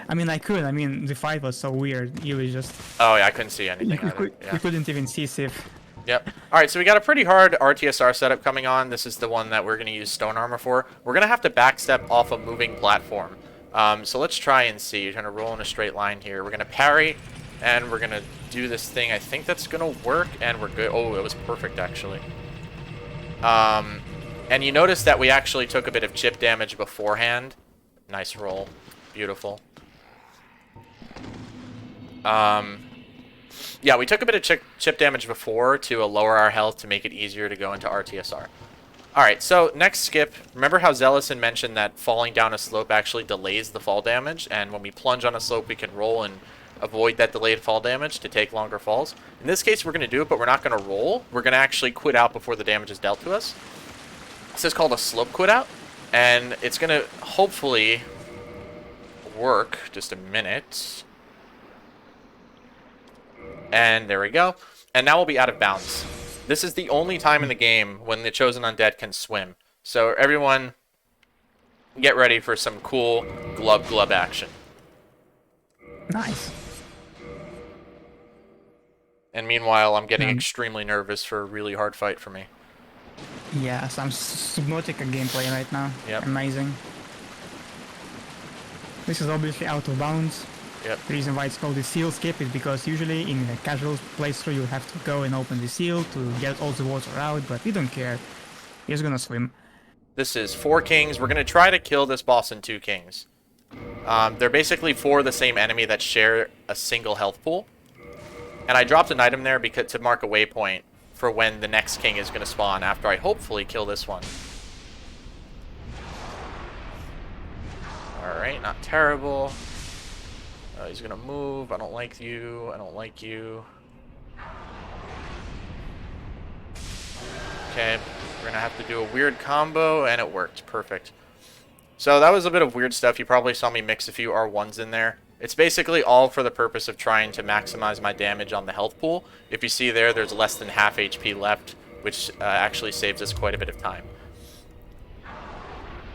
I mean, I could. I mean, the fight was so weird. You was just... Oh, yeah, I couldn't see anything either. You couldn't even see Sif. Yep. Alright, so we got a pretty hard RTSR setup coming on. This is the one that we're going to use stone armor for. We're going to have to backstep off a moving platform. So let's try and see. You're going to roll in a straight line here. We're going to parry, And we're gonna do this thing. I think that's gonna work, and we're good. Oh, it was perfect, actually. And you notice that we actually took a bit of chip damage beforehand. Nice roll. Beautiful. Yeah, we took a bit of chip damage before to lower our health to make it easier to go into RTSR. Alright, so next skip. Remember how Zealosin mentioned that falling down a slope actually delays the fall damage, and when we plunge on a slope we can roll and avoid that delayed fall damage to take longer falls. In this case we're going to do it, but we're not going to roll. We're going to actually quit out before the damage is dealt to us. This is called a slope quit out, and it's going to hopefully work. Just a minute. And there we go. And now we'll be out of bounds. This is the only time in the game when the Chosen Undead can swim. So everyone, get ready for some cool glub action. Nice. And meanwhile, I'm getting extremely nervous for a really hard fight for me. Yeah, some Subnautica gameplay right now. Yep. Amazing. This is obviously out of bounds. Yep. The reason why it's called the seal skip is because usually in a casual playthrough you have to go and open the seal to get all the water out, but we don't care. We're just gonna swim. This is 4 kings. We're going to try to kill this boss in 2 kings. They're basically 4 the same enemy that share a single health pool. And I dropped an item there because to mark a waypoint for when the next king is going to spawn after I hopefully kill this one. Alright, not terrible. He's going to move. I don't like you. I don't like you. Okay, we're going to have to do a weird combo, and it worked. Perfect. So that was a bit of weird stuff. You probably saw me mix a few R1s in there. It's basically all for the purpose of trying to maximize my damage on the health pool. If you see there, there's less than half HP left, which actually saves us quite a bit of time.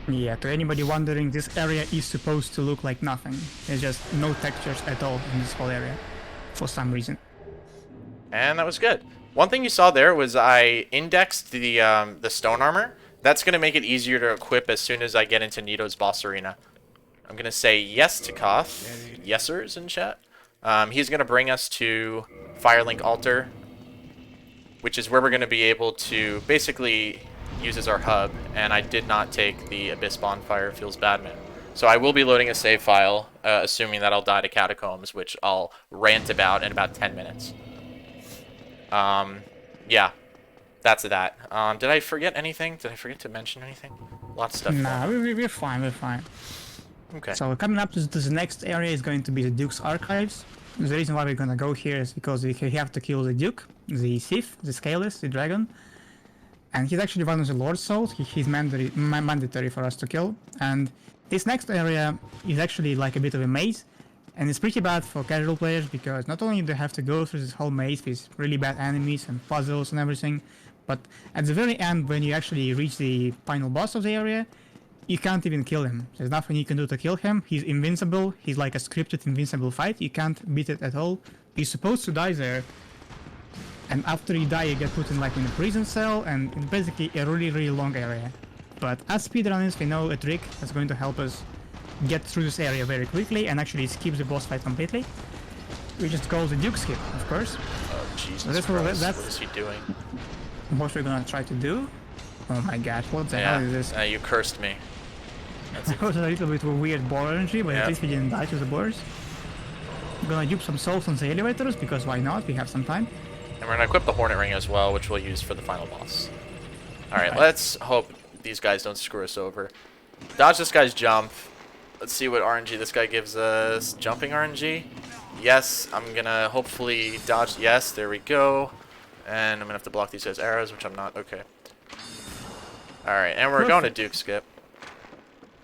Yeah, to anybody wondering, this area is supposed to look like nothing. There's just no textures at all in this whole area, for some reason. And that was good. One thing you saw there was I indexed the stone armor. That's going to make it easier to equip as soon as I get into Nito's boss arena. I'm going to say yes to Koth. Yesers in chat. He's going to bring us to Firelink Altar, which is where we're going to be able to basically use as our hub. And I did not take the Abyss Bonfire. Feels bad, man. So I will be loading a save file, assuming that I'll die to Catacombs, which I'll rant about in about 10 minutes. Yeah. That's that. Did I forget anything? Did I forget to mention anything? Lots of stuff. Nah, we're fine, we're fine. Okay. So coming up to the next area is going to be the Duke's Archives. The reason why we're gonna go here is because we have to kill the Duke, the thief, the Scaleless, the dragon. And he's actually one of the Lord Souls. He's mandatory for us to kill. And this next area is actually like a bit of a maze. And it's pretty bad for casual players because not only do they have to go through this whole maze with really bad enemies and puzzles and everything, but at the very end, when you actually reach the final boss of the area, you can't even kill him. There's nothing you can do to kill him. He's invincible. He's like a scripted invincible fight. You can't beat it at all. You're supposed to die there. And after you die, you get put in like in a prison cell, and it's basically a really long area. But as speedrunners, we know a trick that's going to help us get through this area very quickly and actually skip the boss fight completely. We just call the Duke skip, of course. Oh, Jesus So that's Christ. that's What is he doing? what we're gonna try to do. Oh my god, what the hell is this? You cursed me. That's That was a little bit of a weird boar energy, but Yeah. at least we didn't die to the boars. We're gonna dupe some souls on the elevators, because why not? We have some time. And we're going to equip the Hornet Ring as well, which we'll use for the final boss. Alright, Okay. let's hope these guys don't screw us over. Dodge this guy's jump. Let's see what RNG this guy gives us. Jumping RNG? Yes, I'm going to hopefully dodge. Yes, there we go. And I'm going to have to block these guys' arrows, which I'm not. Okay. Alright, and we're going to Duke Skip.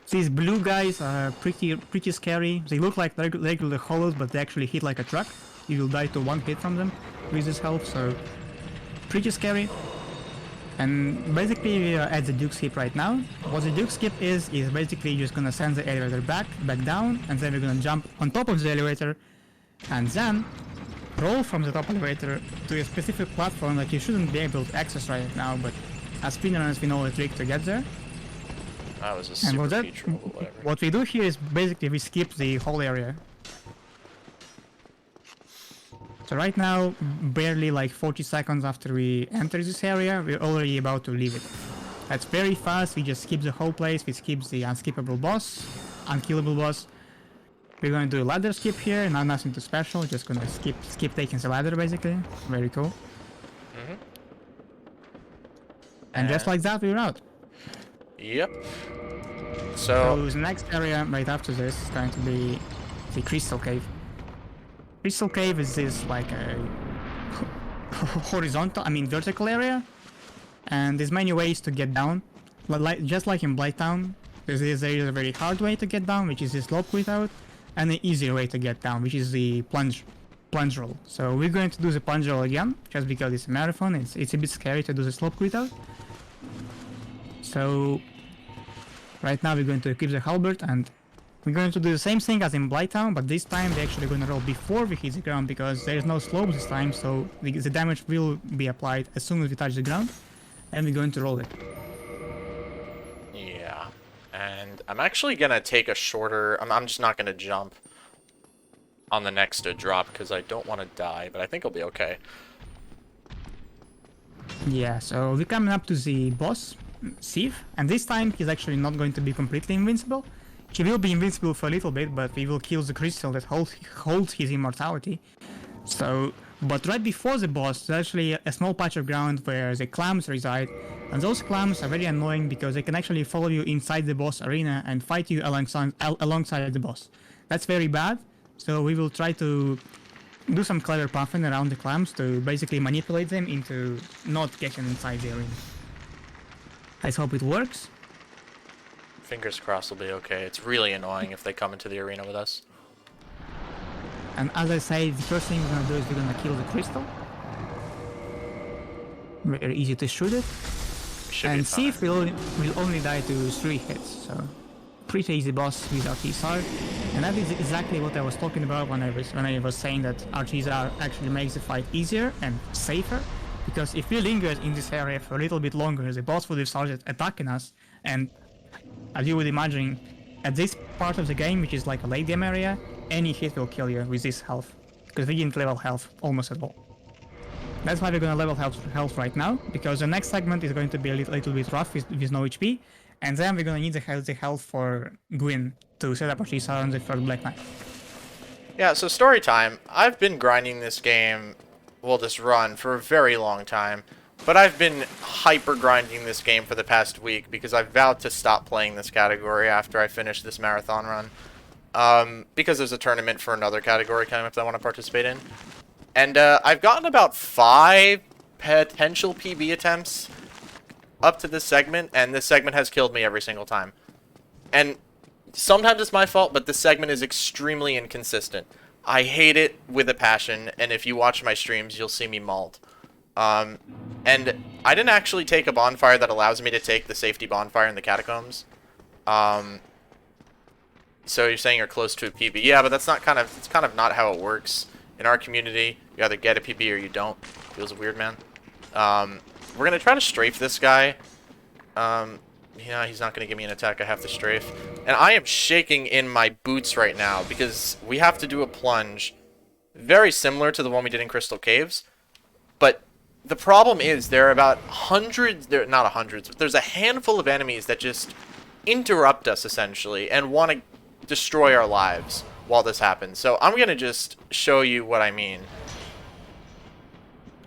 These blue guys are pretty scary. They look like regular hollows, but they actually hit like a truck. You will die to one hit from them with this health, so pretty scary. And basically we are at the Duke skip right now. What the Duke skip is basically just gonna send the elevator back down, and then we're gonna jump on top of the elevator and then roll from the top elevator to a specific platform that you shouldn't be able to access right now, but as speedrunners we know the trick to get there. That was a And super feature, but whatever. what we do here is basically we skip the whole area. So right now, barely like 40 seconds after we enter this area, we're already about to leave it. That's very fast. We just skip the whole place. We skip the unskippable boss, unkillable boss. We're gonna do a ladder skip here. Not nothing too special. Just gonna skip taking the ladder basically. Very cool. And just like that, we're out. Yep. So the next area right after this is going to be the Crystal Cave. Crystal Cave is this like a vertical area, and there's many ways to get down. Just like in Blighttown, there is a very hard way to get down, which is the slope without, and an easier way to get down, which is the plunge roll. So we're going to do the plunge roll again, just because it's a marathon. It's a bit scary to do the slope without. So right now we're going to equip the halberd, and we're going to do the same thing as in Blighttown, but this time we're actually going to roll before we hit the ground because there is no slope this time, so the damage will be applied as soon as we touch the ground, and we're going to roll it. Yeah, and I'm actually going to take a shorter... I'm just not going to jump on the next drop because I don't want to die, but I think I'll be okay. Yeah, so we're coming up to the boss, Thief, and this time he's actually not going to be completely invincible. He will be invincible for a little bit, but we will kill the crystal that holds his immortality. So, but right before the boss, there's actually a small patch of ground where the clams reside, and those clams are very annoying because they can actually follow you inside the boss arena and fight you alongside the boss. That's very bad, so we will try to do some clever puffing around the clams to basically manipulate them into not getting inside the arena. Let's hope it works. Fingers crossed will be okay. It's really annoying if they come into the arena with us. And as I say, the first thing we're gonna do is we're gonna kill the crystal. Very easy to shoot it. And Thief will only die to 3 hits, so pretty easy boss without TSR. And that is exactly what I was talking about when I was saying that RTSR actually makes the fight easier and safer. Because if we lingered in this area for a little bit longer, the boss would have started attacking us, and as you would imagine, at this part of the game, which is like a late game area, any hit will kill you with this health, because we didn't level health almost at all. That's why we're gonna level health right now, because the next segment is going to be a little bit rough with no HP, and then we're gonna need the health for Gwyn to set up a TSR on the third Black Knight. Yeah, so story time. I've been grinding this game, well, this run, for a very long time. But I've been hyper grinding this game for the past week because I've vowed to stop playing this category after I finish this marathon run. Because there's a tournament for another category coming up that I want to participate in. And I've gotten about 5 potential PB attempts up to this segment, and this segment has killed me every single time. And sometimes it's my fault, but this segment is extremely inconsistent. I hate it with a passion, and if you watch my streams, you'll see me mauled. And I didn't actually take a bonfire that allows me to take the safety bonfire in the catacombs. So you're saying you're close to a PB. Yeah, but that's not it's kind of not how it works. In our community, you either get a PB or you don't. Feels weird, man. We're going to try to strafe this guy. Yeah, he's not going to give me an attack. I have to strafe. And I am shaking in my boots right now because we have to do a plunge very similar to the one we did in Crystal Caves. But the problem is there are about not hundreds, but there's a handful of enemies that just interrupt us, essentially, and want to destroy our lives while this happens. So I'm going to just show you what I mean.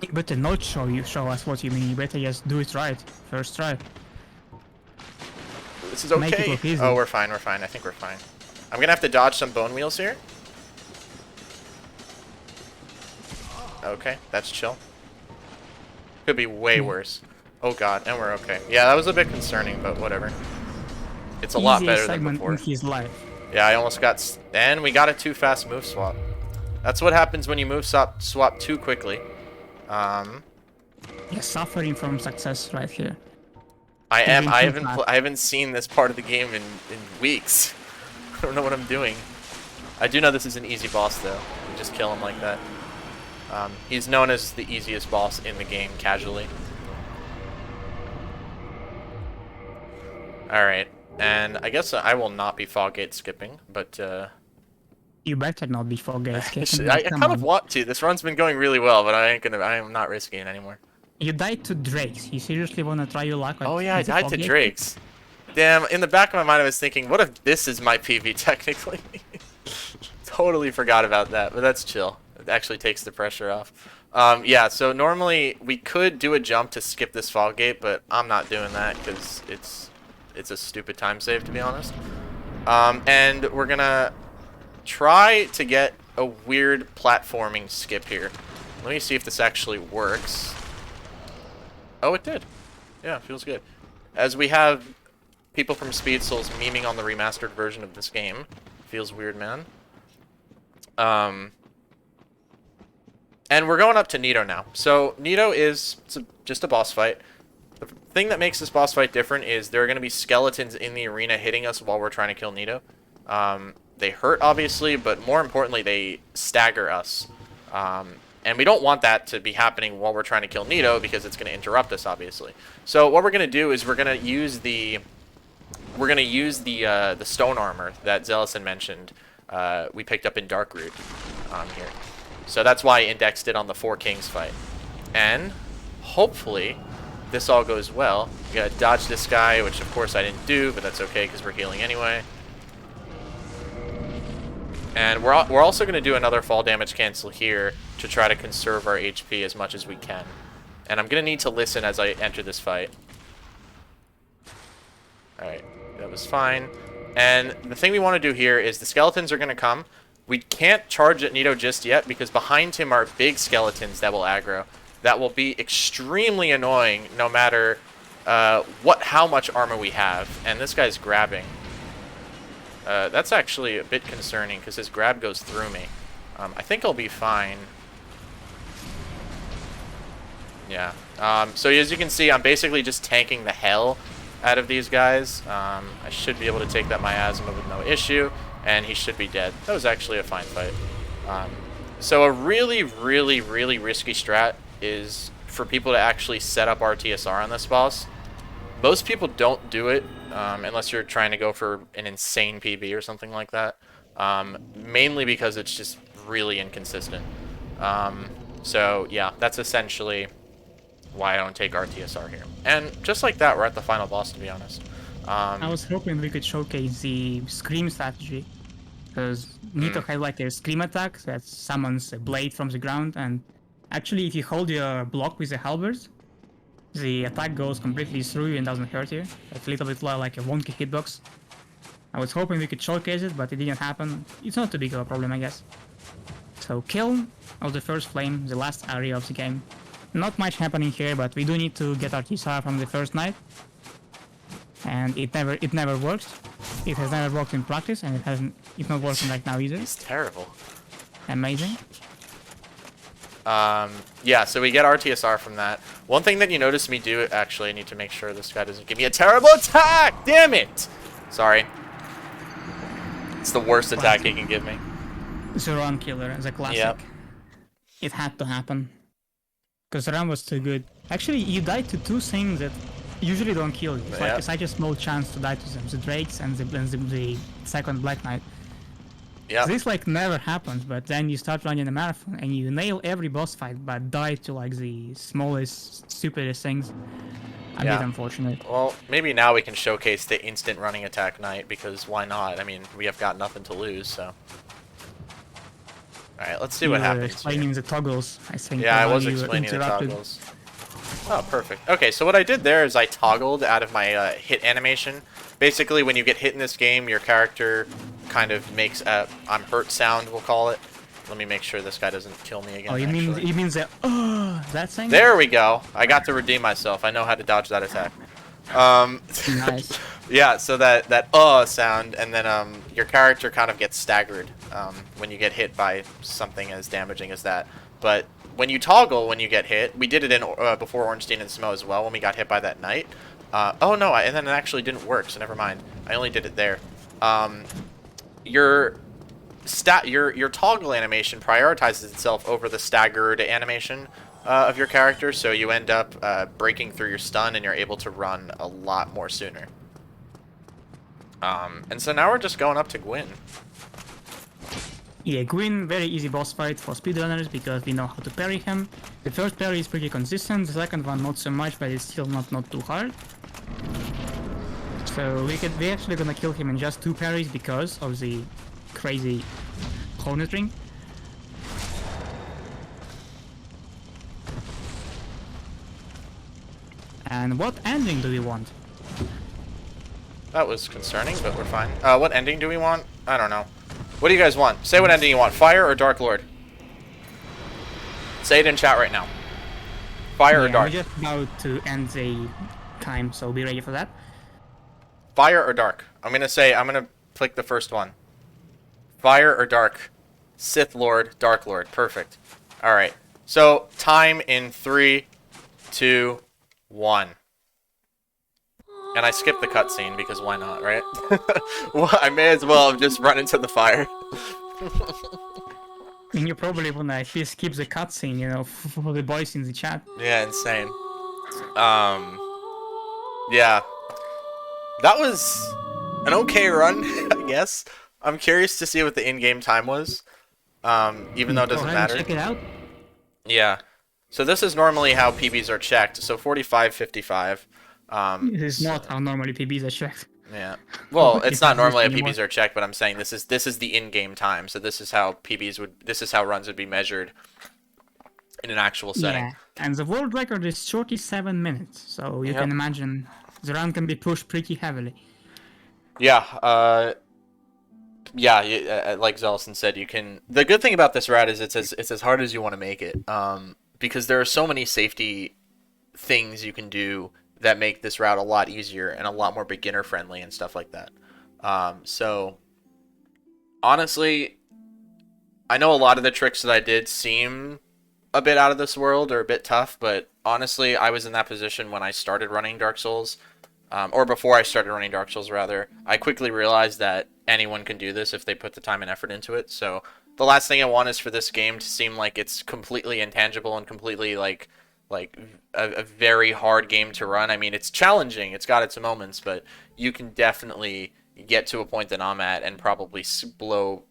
You better not show us what you mean. You better just do it right. First try. This is okay. Oh, we're fine, we're fine. I think we're fine. I'm going to have to dodge some bone wheels here. Okay, that's chill. Could be way worse. Oh god, and we're okay. Yeah, that was a bit concerning, but whatever. It's a lot better than before. In his life. Yeah, I almost got... And we got a too fast move swap. That's what happens when you move swap too quickly. You're suffering from success right here. I am. I haven't seen this part of the game in weeks. I don't know what I'm doing. I do know this is an easy boss, though. You just kill him like that. He's known as the easiest boss in the game, casually. Alright, and I guess I will not be fog gate skipping, but You better not be fall gates. I kind of want to. This run's been going really well, but I am not risking it anymore. You died to Drakes. You seriously want to try your luck? Oh yeah, I died to Drakes. Damn, in the back of my mind I was thinking, what if this is my PV technically? Totally forgot about that, but that's chill. It actually takes the pressure off. Yeah, so normally we could do a jump to skip this fall gate, but I'm not doing that because it's a stupid time save, to be honest. And we're gonna try to get a weird platforming skip here. Let me see if this actually works. Oh, it did. Yeah, feels good. As we have people from Speed Souls memeing on the remastered version of this game. Feels weird, man. And we're going up to Nito now. So Nito is just a boss fight. The thing that makes this boss fight different is there are going to be skeletons in the arena hitting us while we're trying to kill Nito. They hurt, obviously, but more importantly, they stagger us. And we don't want that to be happening while we're trying to kill Nito because it's going to interrupt us, obviously. So what we're going to do is we're going to use the stone armor that Zelison mentioned. We picked up in Darkroot here. So that's why I indexed it on the Four Kings fight. And hopefully this all goes well. We gotta dodge this guy, which of course I didn't do, but that's okay because we're healing anyway. And we're also going to do another fall damage cancel here to try to conserve our HP as much as we can. And I'm going to need to listen as I enter this fight. Alright, that was fine. And the thing we want to do here is the skeletons are going to come. We can't charge at Nito just yet because behind him are big skeletons that will aggro. That will be extremely annoying no matter how much armor we have. And this guy's grabbing. That's actually a bit concerning because his grab goes through me. I think I'll be fine. Yeah. So as you can see, I'm basically just tanking the hell out of these guys. I should be able to take that miasma with no issue, and he should be dead. That was actually a fine fight. So a really, really, really risky strat is for people to actually set up RTSR on this boss. Most people don't do it unless you're trying to go for an insane PB or something like that. Mainly because it's just really inconsistent. So yeah, that's essentially why I don't take RTSR here. And just like that, we're at the final boss, to be honest. I was hoping we could showcase the Scream strategy. Because Nito had like a Scream attack that summons a blade from the ground, and actually if you hold your block with the halberd, the attack goes completely through you and doesn't hurt you. It's a little bit like a wonky hitbox. I was hoping we could showcase it, but it didn't happen. It's not too big of a problem, I guess. So kill of the first flame, the last area of the game. Not much happening here, but we do need to get our T-Star from the first night. And it never works. It has never worked in practice, and it's not working right now either. It's terrible. Amazing. Yeah, so we get RTSR from that. One thing that you notice me do, actually, I need to make sure this guy doesn't give me a terrible attack! Damn it! Sorry. It's the worst attack he can give me. The run killer, the classic. Yep. It had to happen. Because the run was too good. Actually, you died to two things that usually don't kill you. It's like such a small chance to die to them. The Drakes and the second Black Knight. Yeah. This like never happens, but then you start running a marathon and you nail every boss fight, but die to like the smallest, stupidest things. A bit unfortunate. Well, maybe now we can showcase the instant running attack knight, because why not? I mean, we have got nothing to lose, so. Alright, let's see what happens. Explaining the toggles, I think. Yeah, I was explaining the toggles. Oh, perfect. Okay, so what I did there is I toggled out of my hit animation. Basically, when you get hit in this game, your character kind of makes a I'm hurt sound, we'll call it. Let me make sure this guy doesn't kill me again. Oh, you mean that that thing? There we go. I got to redeem myself. I know how to dodge that attack. Nice. Yeah, so that sound, and then your character kind of gets staggered when you get hit by something as damaging as that. But when you toggle when you get hit, we did it in before Ornstein and Smo as well when we got hit by that knight. Oh no, and then it actually didn't work, so never mind. I only did it there. Your toggle animation prioritizes itself over the staggered animation of your character, so you end up breaking through your stun and you're able to run a lot more sooner. And so now we're just going up to Gwyn. Yeah, Gwyn, very easy boss fight for speedrunners because we know how to parry him. The first parry is pretty consistent, the second one not so much, but it's still not too hard. So we're actually gonna kill him in just 2 parries because of the crazy hornet ring. And what ending do we want? That was concerning, but we're fine. What ending do we want? I don't know. What do you guys want? Say what ending you want. Fire or Dark Lord? Say it in chat right now. Fire or Dark? We're just about to end the time, so be ready for that. Fire or Dark? I'm gonna click the first one. Fire or Dark? Sith Lord, Dark Lord. Perfect. Alright. So, time in 3, 2, 1. And I skipped the cutscene because why not, right? Well, I may as well have just run into the fire. And you probably wanna actually skip the cutscene, you know, for the boys in the chat. Yeah, insane. Yeah. That was an okay run, I guess. I'm curious to see what the in-game time was. Even though it doesn't matter. Check it out. Yeah. So this is normally how PBs are checked. So 45, 55. This is not how normally PBs are checked. Yeah. Well, it's not normally how anymore. PBs are checked, but I'm saying this is the in-game time. So this is how this is how runs would be measured in an actual setting. Yeah, and the world record is 47 minutes, so you can imagine the run can be pushed pretty heavily. Yeah. Yeah. Like Zelson said, you can. The good thing about this route is it's as hard as you want to make it. Because there are so many safety things you can do that make this route a lot easier and a lot more beginner friendly and stuff like that. So honestly, I know a lot of the tricks that I did seem a bit out of this world or a bit tough, but honestly, I was in that position when I started running Dark Souls, or before I started running Dark Souls rather. I quickly realized that anyone can do this if they put the time and effort into it. So the last thing I want is for this game to seem like it's completely intangible and completely like a very hard game to run. I mean, it's challenging, it's got its moments, but you can definitely get to a point that I'm at and probably blow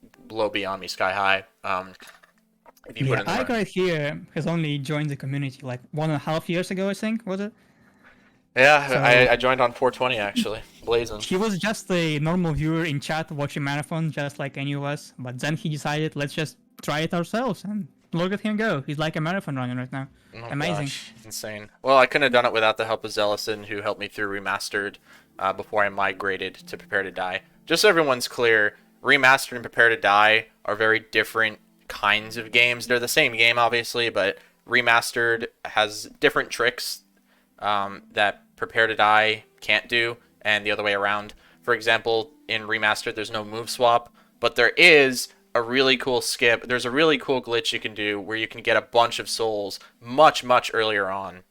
beyond me sky high. If you put in the ARPGME right here has only joined the community like 1.5 years ago, I think, was it? Yeah, So, I joined on 420 actually, blazing. He was just a normal viewer in chat watching Marathon, just like any of us, but then he decided, let's just try it ourselves, and look at him go. He's like a marathon runner right now. Oh, amazing. Gosh, insane. Well, I couldn't have done it without the help of Zellison, who helped me through Remastered before I migrated to Prepare to Die. Just so everyone's clear, Remastered and Prepare to Die are very different kinds of games. They're the same game, obviously, but Remastered has different tricks that Prepare to Die can't do, and the other way around. For example, in Remastered, there's no move swap, but there is a really cool skip. There's a really cool glitch you can do where you can get a bunch of souls much earlier on.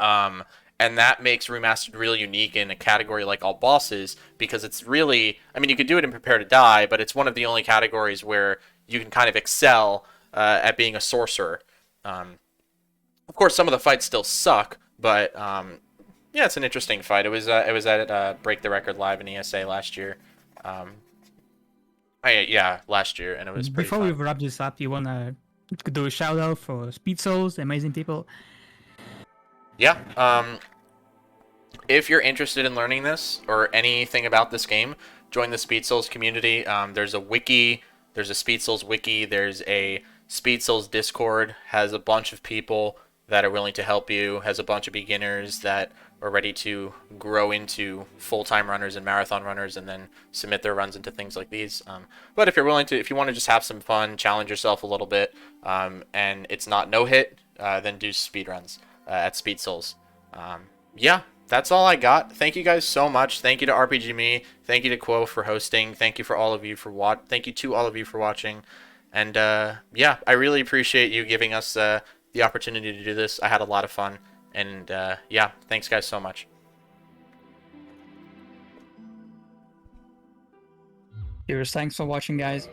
And that makes Remastered really unique in a category like all bosses, because it's really, I mean, you could do it in Prepare to Die, but it's one of the only categories where you can kind of excel at being a sorcerer. Of course, some of the fights still suck, but yeah, it's an interesting fight. It was at Break the Record Live in ESA last year. Yeah, last year, and it was pretty Before fun. we wrap this up, you wanna do a shout out for Speed Souls, amazing people? Yeah. If you're interested in learning this or anything about this game, join the Speed Souls community. There's a wiki. There's a Speed Souls wiki. There's a Speed Souls Discord. Has a bunch of people that are willing to help you. Has a bunch of beginners that are ready to grow into full-time runners and marathon runners, and then submit their runs into things like these. But if you're willing to, if you want to just have some fun, challenge yourself a little bit, and it's not no hit, then do speedruns at Speed Souls. Yeah, that's all I got. Thank you guys so much. Thank you to ARPGME. Thank you to Quo for hosting. Thank you for all of you for Thank you to all of you for watching. And yeah, I really appreciate you giving us the opportunity to do this. I had a lot of fun. And yeah, thanks guys so much. Cheers, thanks for watching, guys.